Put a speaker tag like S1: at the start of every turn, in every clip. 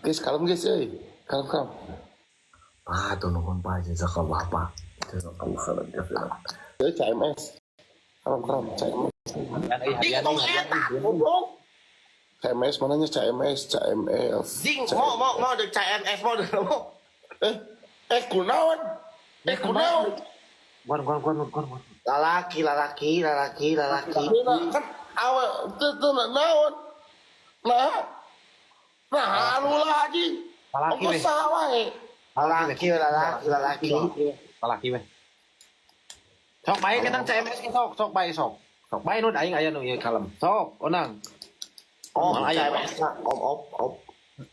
S1: Guys, kalem guys, kalem.
S2: Tuh nungguin pa aja sa kabapa.
S1: CMS. Kalem, CMS. CMS mananya CMS, CMS.
S3: Ding, mau được CMS mau được không?
S1: Kunaon?
S2: Gon.
S3: Lalaki.
S1: Kan awal itu naon? Nah, lu lagi.
S2: Lalaki weh.
S1: Salah
S3: Lalaki.
S2: Lalaki weh. Sok bae kita CMS ke sok bae sok. Sok bae nu aing aya nu ieu kalem. Sok onang.
S3: Om
S2: aya.
S3: CMS om.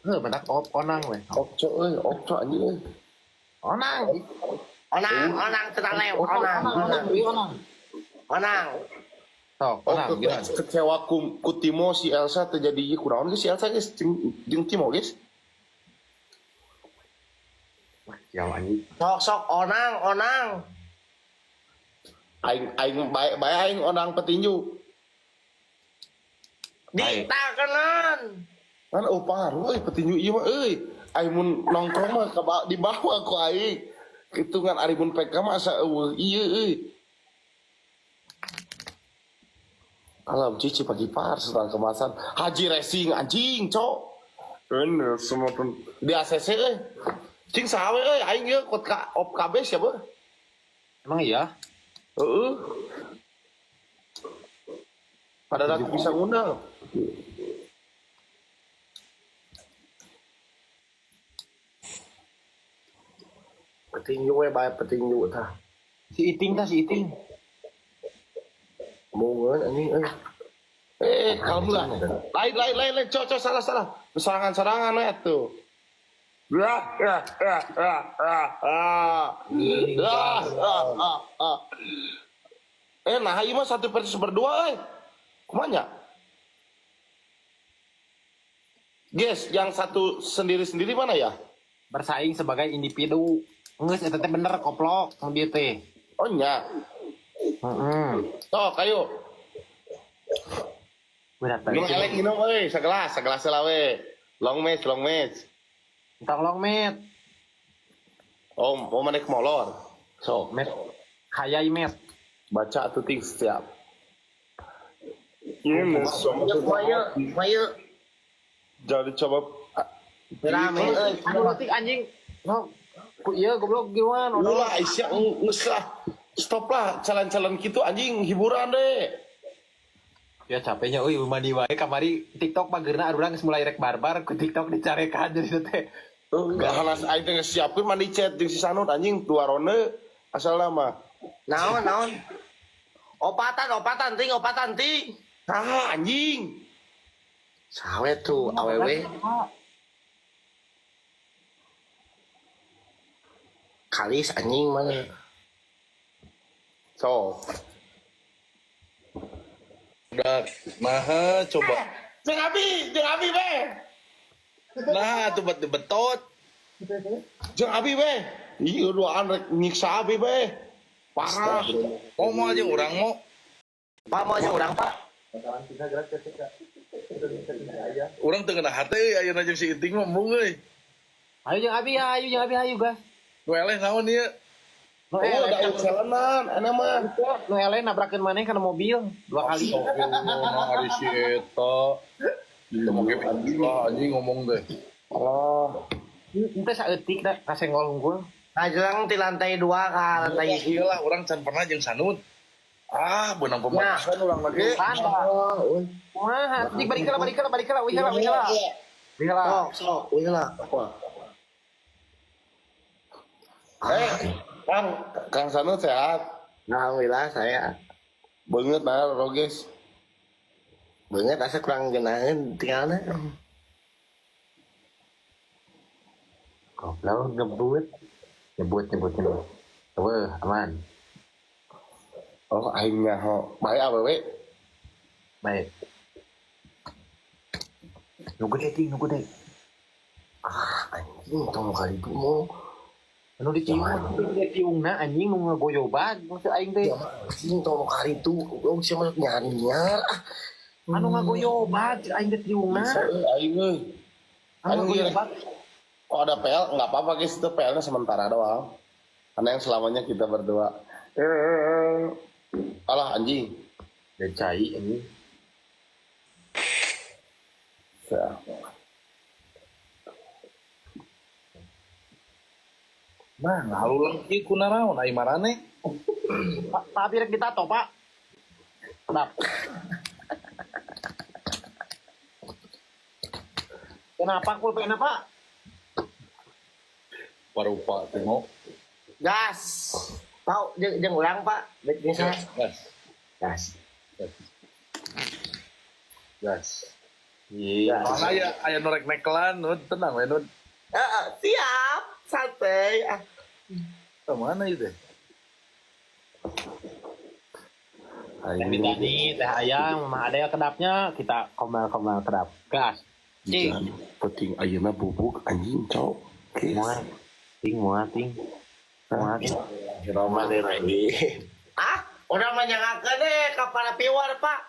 S2: Benak onang weh.
S1: Opco anjing.
S2: Onang.
S3: Onang tenang lew. Onang.
S2: Sok onang gimana?
S1: Kecewa ku Timo si Elsa terjadi kurang si Elsa guys jeung Timo guys.
S2: Ya anjing.
S3: Sok onang.
S1: Aing bae aing onang petinju.
S3: Ditakenan.
S1: Kan paruh petinju ieu mah aing mun nongkrong mah di bawah ku aing. Hitungan ari mun PK mah asa ieu Alam cici pagi par setelah kemasan Haji Racing anjing cok. Bener semua di ACC Cing sawe aing ieu kot ka op KB siapa?
S2: Emang iya?
S1: Pada aku bisa ngundang.
S3: Petinju bae petinju tah.
S2: Si Iting.
S3: Mungeun anjing
S1: Kalem lah. Lain, cok, salah. Serangan tuh. Nah, ieu mah 1 versus berdua Kumanya? Guys, yang satu sendiri mana ya?
S2: Bersaing sebagai individu. Geus eta teh bener koplok nu dieu teh.
S1: Oh nya. Sok ayo. Minum elek minum segelas lah we. Long match.
S2: Entang long met.
S1: Mau manek molor. Sok.
S2: Met. Hayai met.
S1: Baca tuh ting setiap.
S3: Ini Maya.
S1: Jadi coba
S3: Rame
S2: Anu letik anjing. No. Ku ieu goblok geuan.
S1: ulah Aisyah usah. Stop lah calon-calon gitu anjing hiburan deh.
S2: Ya capeknya mandi wae kamari TikTok pageurna urang geus mulai rek barbar ku TikTok dicarekan jadi teh.
S1: Enggak halas aing teh siapkeun mandi chat jeung si Sanut anjing tuarone asalna mah.
S3: Naon. Opatan ting.
S1: Ah anjing.
S3: Sawe tuh awewe. Kalis anjing mana?
S1: So.
S4: Udah, nah coba.
S1: Jeung abi be.
S4: Nah, tuh buat dibetot.
S1: Jeung abi be. Ieu duaan rek nyiksa abi be. Parah.
S4: Mau aja orang mau.
S3: Pak mau aja orang pak.
S4: Orang teu kena hate ayeuna jeung si Iting mah mung euy.
S2: Ayo jeung abi guys.
S4: Nu eleh naon ieu?
S1: Ada jalanan, enak mah.
S2: Nu eleh nabrakeun maneh kana mobil 2 kali.
S4: Astagfirullah ari si eta. Itu mah ge anjing ngomong teh.
S1: Allah.
S2: Ente saeutik da kasenggol unggul.
S3: Ngajeng di lantai 2 ka lantai
S4: Ieu lah urang can pernah jeung Sanut. Beunang pemanasan urang lagi.
S2: Wah, dik balik kala. Wih lah.
S3: Sok, wih lah.
S1: Kang Sanut sehat.
S3: Alhamdulillah saya
S1: Banget roges.
S3: banget asa kurang genaheun tinggalna.
S2: Goblok ngebut. Weh, aman.
S1: Oh, aingnya bae awewe.
S2: Baik. Nunggu deh.
S3: Anjing tong kali dulu.
S2: Anu diciungna anjing nu ngagoyoban maksud aing teh.
S3: Anjing tong kali itu bisa masuk nyarinya.
S2: Anu ngagoyoban aing teh ciungna.
S1: Aing euy. Kan iya. Oh ada PL nggak apa-apa guys, itu PL-nya sementara doang. Karena yang selamanya kita berdua. Alah anjing.
S2: Decai ini.
S1: Ya.
S4: Nah, lalu lagi kuna naon ai marane.
S2: Pak, tapi rek ditato, Pak. Kenapa? Kenapa pulpen Pak?
S4: Parupa tengok.
S3: Gas. Tahu jeung urang Pak, beuting saya.
S4: Gas.
S3: Gas.
S4: Gas.
S2: Iya.
S4: Mana aya norek nekelan, Nud, tenang we Nud.
S3: Siap, santai.
S4: Mana itu?
S2: Teh Dani, teh ayam, mah ada kedapnya, kita komel kedap. Gas. Cing.
S1: Penting ayeuna bubuk anjing cok.
S2: Muat. Ting.
S3: Roma lagi. Udah menyangakeun deh kapal piwar, Pak.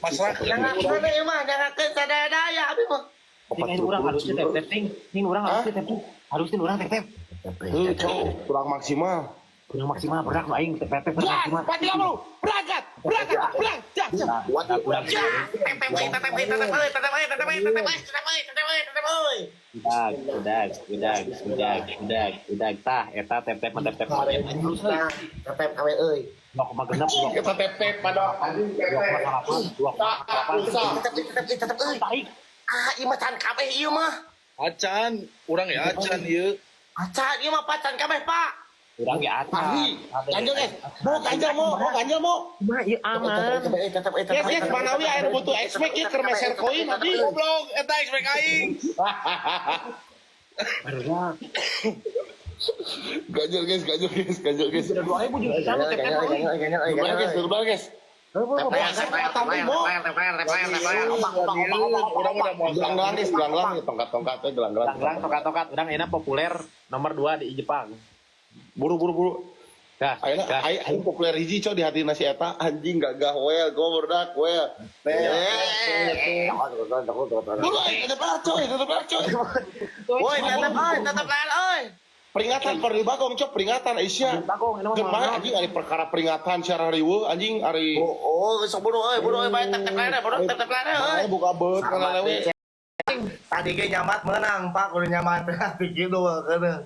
S4: Masalah
S3: Jangakeun deh mah, jangakeun sadaya abi mah.
S2: Ting ini urang halusnya tep ting. Ting urang halusnya tep. Halusin urang tep.
S1: Cok, kurang maksimal.
S2: Kurang maksimal berak aing tep maksimal.
S1: Pati kamu, berangkat.
S2: Udah, tah, eta tep
S3: Tetep awe euy.
S2: Blok mah genep, blok
S1: Kita tep pada
S3: Tetep euy.
S2: baik.
S3: Ieu mah can kabeh ieu mah.
S4: acan, urang ya acan ieu.
S3: Acan ieu mah pacan kabeh, Pak.
S2: Urang ge atas.
S1: Padi, ganjel guys. Mau ganjel mau.
S2: Mah ieu aman.
S1: Yes, Manawi air butuh expect ya kermeser koin tadi.
S4: Goblok, eta expect aing.
S2: Berak.
S1: Ganjel guys.
S2: Sudah 2000 juga sana tep.
S1: Berubah guys.
S4: Urang udah mau
S1: Gelang-gelang tongkat-tongkatnya gelang-gelang.
S2: Gelang tokat-tokat urang enak populer nomor 2 di Jepang.
S1: Buru.
S2: Gas.
S1: Aing populer hiji cok di hati nasi eta anjing gagah we go berdak we. Buru tetep coy.
S3: Woi, tetep lain euy.
S1: Peringatan per bagong cok peringatan Aisyah.
S2: Bagong ini
S1: Jeung mah anjing ari perkara peringatan secara riweuh anjing ari
S3: Sok buru euy, bae tetep lain euy.
S1: buka beut kana lewe.
S3: Tadi ge nyamat menang, Pak. Kudu nyamat pikir dulu keun.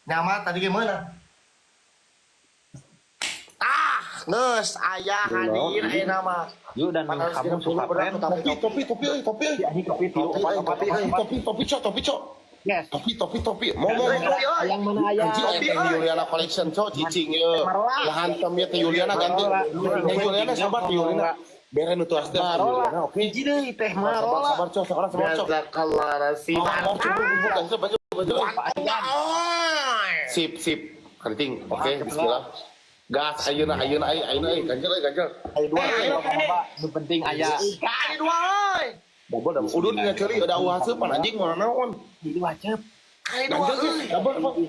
S3: Nyamat tadi ge menang. Geus aya hadir ayeuna mah.
S2: Yuk dan kamu suka tren.
S1: Topi euy.
S2: Ini kopi tilu
S1: Topi cok.
S2: Yes.
S1: Topi. Mau
S2: Yang mana ayam?
S1: anjing aya Teh Yuliana collection cok cicing ye. Lah hantem ya Teh Yuliana ganti. Teh Yuliana sabar Teh Yuliana. Bere nu tuas teh Yuliana oke.
S2: Hiji deui teh Marola.
S1: Sabar cok. Sip. Kenting. Oke, bismillah. Gas ayeuna ganjel.
S2: Ayo dua Pak. Nu penting aya.
S3: Kali dua euy.
S1: Bobol dah udun nya ceuri ada uhaseupan anjing mana naon.
S2: Jadi wajib.
S3: Kali dua euy.
S1: Double.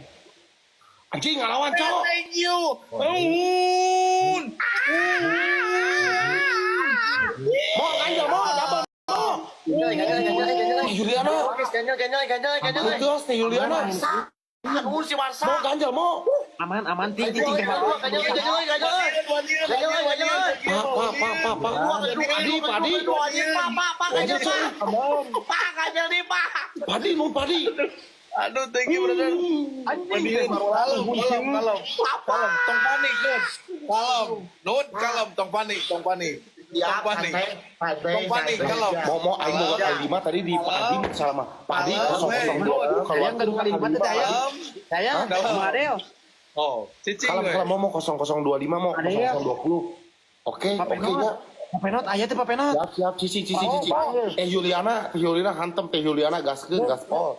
S1: Anjing ngalawan cok.
S4: Thank you. Bangun.
S1: Mau ganjel mau double. Juliana.
S3: Ganjel.
S1: Terus Teh Yuliana.
S3: Aduh si Warsa.
S1: Mau ganjel mau.
S2: Aman ting teh
S3: Ganjel.
S1: Padi.
S4: Aduh, thank you brother. Kalem. Tong panik, Nud. Tong panik. Tong panik, kalem.
S1: Mau aing mau kali 5 tadi di Padi sama Padi 002 keluar
S2: Yang kali 5 teh saya. Madeo.
S4: Oh, cicing.
S1: kalau mau 0025 mau 0020. Oke nya.
S2: Papenot aya teh papenot.
S1: Siap cici. Juliana hantem Teh Juliana gaskeun gaspol.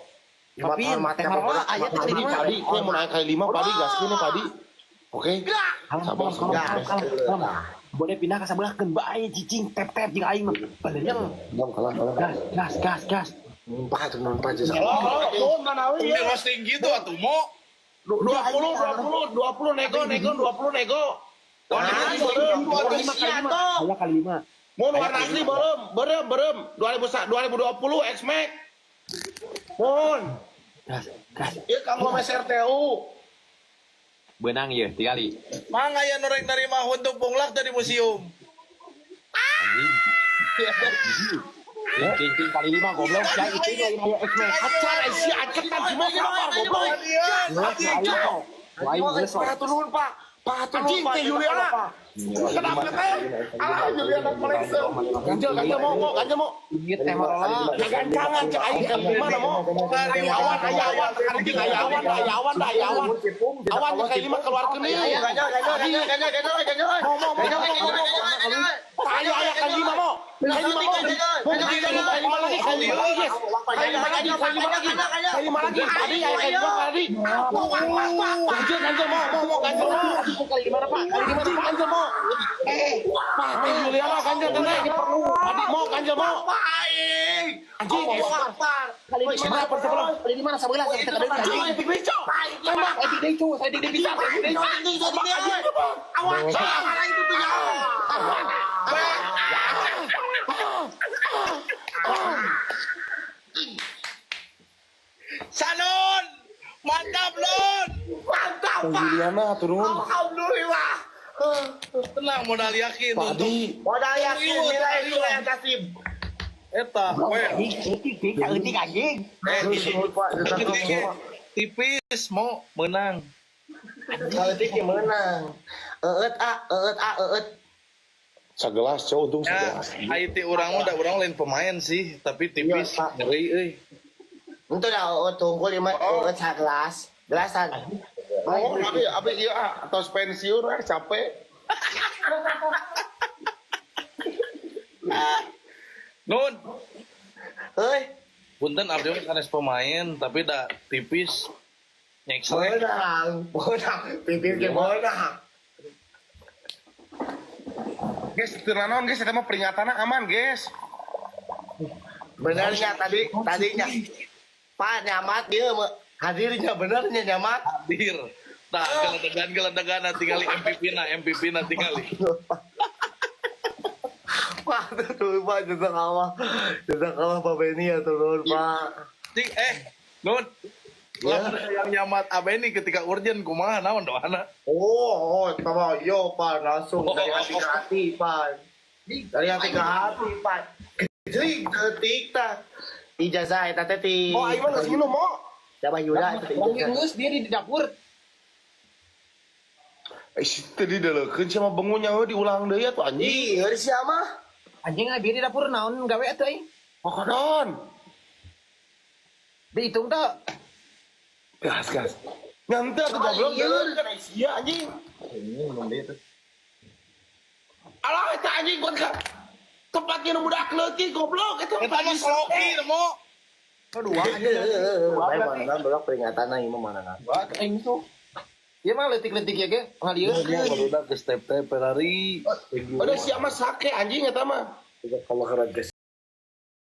S2: Tapi teh Marola aya teh kali 5.
S1: Padi kowe mau naik kali 5 Padi gaskeun Padi. Oke. Sabar.
S2: Boleh pindah ke sebelahkeun bae cicing tep jeung aing mah. Benernya.
S1: Kalah.
S2: Gas.
S3: Numpak
S4: Udah roasting gitu atuh, Mo.
S1: 20 nego.
S2: Kali 5.
S1: Mau warna asli berem 2020 X-Max Mon.
S2: Gas, gas.
S1: Ieu kamu mes RTU.
S2: Benang ya 3 kali.
S4: Mangga ya norek nerima untuk punglak dari museum.
S2: King kali 5 goblok. Ya itu lagi mau X-Men.
S1: Acara isi acetan gimana kenapa goblok?
S2: Lain besok.
S1: Pak turun Pak. Pak turun Pak. Juliana. Kenapa teh? Ah Juliana Malaysia. Ganjel mau.
S2: Inget teh marola.
S1: Jangan cek aing ke mana mau? Awan aya awan anjing aya awan. Awan yang kayak 5 keluar keuni.
S3: Ganjel.
S1: Mau. Ayo kali 5 mau. Kali 5 mau. Kali 5 lagi guys. Kali 5 lagi. Tadi aya kali 5 tadi. Ganjel mau ganjel mau. Kali 5 Pak. Kali 5 Pak ganjel mau. Pak Juliana ganjel tenang. Adik mau ganjel mau. Anjing. Kali 5 berapa sebelum? Kali 5 11 kita kadang anjing. Epic Beco. Tembak Epic Beco. Saya dik bisa. Awas. Salah itu punya.
S4: Sanon, mantap Lon.
S1: Juliana turun.
S3: Alhamdulillah.
S4: Tenang modal yakin
S1: Pak
S4: untuk
S1: Adi.
S3: Modal yakin nilai yang kasih.
S4: eta. Tipis mau menang.
S3: Kalau tiki menang. Eut.
S1: Segelas cowok untung
S4: Ya,
S1: segelas.
S4: IT orang udah orang lain pemain sih, tapi tipis
S3: Iya, Pak.
S4: ngeri euy.
S3: Itu dah eut tunggu 5 eut gelas. Gelasan.
S1: Oh, abi iya atau pensiun capek.
S4: Nun,
S3: Heuy,
S4: punten abdi mah sanes pemain, tapi dah tipis. Nyekse.
S3: menang. Pipir ke menang.
S1: Guys, tinanon guys, kita mah peringatannya aman guys.
S3: Benernya tadinya. Pak nyamat dia hadirnya benernya nyamat.
S4: Hadir. Nah, geledagan tinggali MVP na tinggali.
S3: Pak tuh Pak jasa kalah Pak Beni ya turun Pak.
S4: Cik, Nun.
S3: Ya.
S4: Lamun yang nyamat Abeni ketika urgent kumaha naon doana?
S3: Oh, sama yo Pak langsung dari hati ke hati Pak. Dari hati ke hati Pak. Jadi ketika ijazah eta teh ti.
S1: Oh, ayo mah geus minum mo.
S3: Siapa Yuda itu ijazah.
S2: Ingus dia di dapur.
S1: Tadi dalekeun sama bengunya diulang deui atuh anjing.
S3: Ih, hari siapa?
S2: Anjing abi di dapur naon gawe atuh aing.
S1: Pokodon.
S2: Dihitung teh.
S1: Gas. Nganter tuh goblok deuleun kan sia anjing.
S2: Ini minum dia tuh.
S1: Alah eta anjing buat ka tempatnya nu budak leutik goblok eta
S4: Eta mah sloki mo.
S2: Kedua
S3: Bae mana belok peringatan ieu mah mana.
S2: Buat aing tuh. Ieu mah leutik-leutik ya ge ngalieu.
S4: Barudak ke step Ferrari.
S1: Udah sia mah sake anjing eta mah.
S3: Kalau kerja